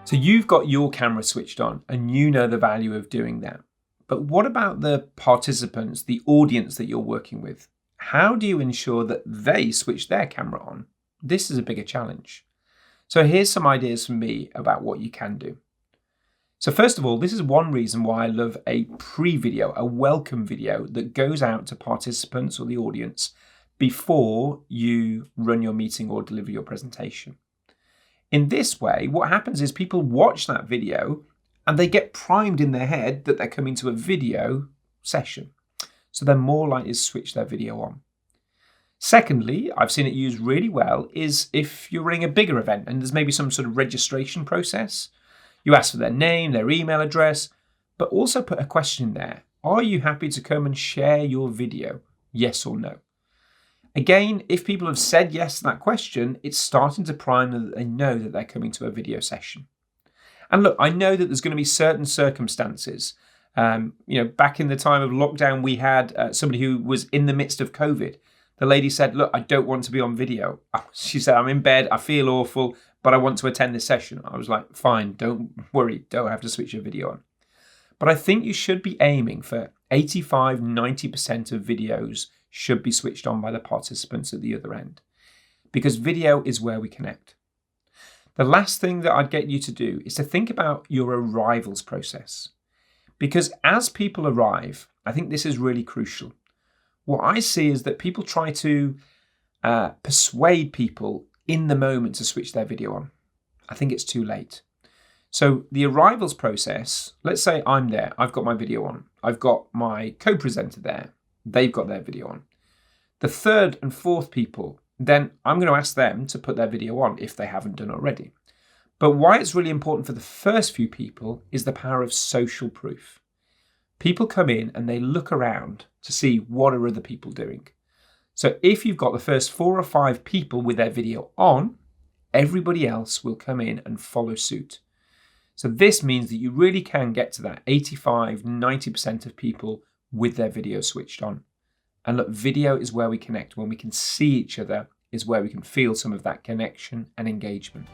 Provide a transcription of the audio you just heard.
So you've got your camera switched on and you know the value of doing that. But what about the participants, the audience that you're working with? How do you ensure that they switch their camera on? This is a bigger challenge. So here's some ideas from me about what you can do. So first of all, this is one reason why I love a pre-video, a welcome video that goes out to participants or the audience before you run your meeting or deliver your presentation. In this way, what happens is people watch that video and they get primed in their head that they're coming to a video session. So they're more likely to switch their video on. Secondly, I've seen it used really well is if you're running a bigger event and there's maybe some sort of registration process. You ask for their name, their email address, but also put a question there. Are you happy to come and share your video? Yes or no? Again, if people have said yes to that question, it's starting to prime them that they know that they're coming to a video session. And look, I know that there's going to be certain circumstances. Back in the time of lockdown, we had somebody who was in the midst of COVID. The lady said, look, I don't want to be on video. She said, I'm in bed, I feel awful, but I want to attend this session. I was like, fine, don't worry, don't have to switch your video on. But I think you should be aiming for 85, 90% of videos should be switched on by the participants at the other end, because video is where we connect. The last thing that I'd get you to do is to think about your arrivals process, because as people arrive, I think this is really crucial. What I see is that people try to persuade people in the moment to switch their video on. I think it's too late. So the arrivals process, let's say I'm there, I've got my video on, I've got my co-presenter there, they've got their video on. The third and fourth people, then I'm going to ask them to put their video on if they haven't done already. But why it's really important for the first few people is the power of social proof. People come in and they look around to see what are other people doing. So if you've got the first 4 or 5 people with their video on, everybody else will come in and follow suit. So this means that you really can get to that 85, 90% of people with their video switched on. And look, video is where we connect. When we can see each other is where we can feel some of that connection and engagement.